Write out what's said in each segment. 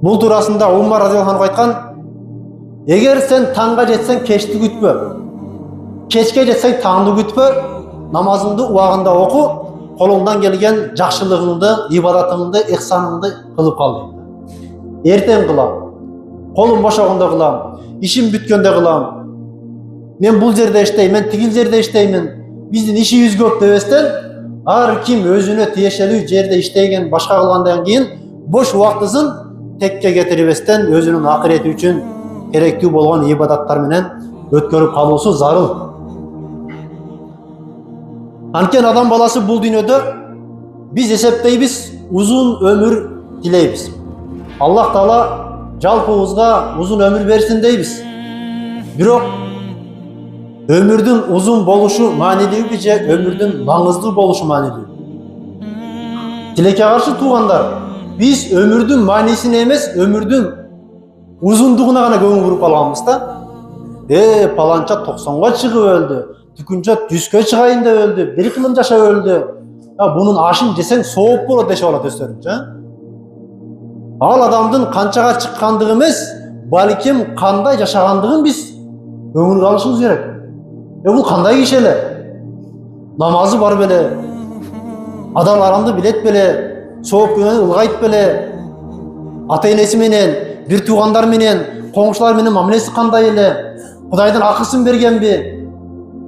Бул туурасында Умар радиаллаху анху айткан: эгер сен таңга жетсең кечти күтпө, кечке жетсең таңды күтпө, намазыңды убагында оку, колуңдан келген жакшылыгыңды, ибадатыңды, ихсаныңды кылып кал дейт. Эртең кылам, колум бошогондо кылам, ишим бүткөндө кылам. Мен бул жерде иштейм, мен тигил жерде иштеймин. Биздин ишибиз көп дебестен, ар ким өзүнө тиешелүү жерде иштеген, башка кылгандан кийин бош убактысын текке кетирбестен өзүнүн акырети үчүн керектүү болгон ибадаттар менен өткөрүп калуусу зарыл. Анткени адам баласы бул дүйнөдө биз эсептейбиз, узун өмүр тилейбиз. Аллах Таала жалпыбызга узун өмүр берсин дейбиз. Бирок өмүрдүн узун болушу маанилүүбү же өмүрдүн маңыздуу болушу маанилүү? Тилекке каршы туугандар, биз өмүрдүн маанисине эмес, өмүрдүн узундугуна гана көңүл буруп калганбыз да. Паланча 90га чыгып өлдү, түкүнчө 100гө чыгайын деп өлдү, бир кылым жашап өлдү. Бунун ашын жесең сооп болот дешип алат өздөрүнчө. Ал адамдын канчага чыккандыгы эмес, балким кандай жашагандыгын биз көңүл алышыбыз керек. Бул кандай киши эле? Намазы бар беле? Адам арамды билет беле? Сооп күнөөнү ылгайт беле? Ата-энеси менен, бир туугандар менен, коңшулар менен мамилеси кандай эле? Кудайдын акысын бергенби?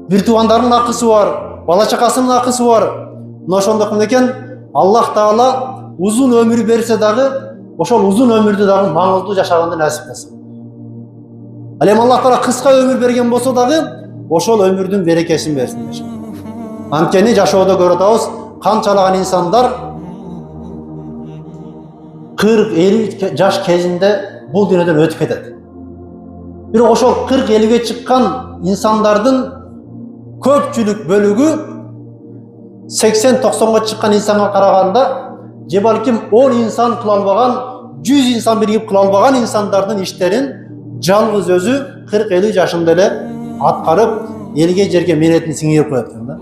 Бир туугандарынын акысы бар, бала чакасынын акысы бар. Мына ошондуктан экен Аллах Таала узун өмүр берсе дагы, ошол узун өмүрдү дагы маңыздуу жашаганды насип кылсын. Ал эми Аллах Таала кыска өмүр берген болсо дагы, ошол өмүрдүн берекесин берсин. Анткени жашоодо көрүп атабыз, канчалаган инсандар 40-50 жаш кезинде бул дүйнөдөн өтүп кетет. Бирок ошол 40-50ге чыккан инсандардын көпчүлүк бөлүгү 80-90га чыккан инсанга караганда, же балким 10 инсан кыла албаган, 100 инсан биригип кыла албаган инсандардын иштерин жалгыз өзү 40-50 жашында эле аткарып, элге жерге менетин сиңирип коет экен да.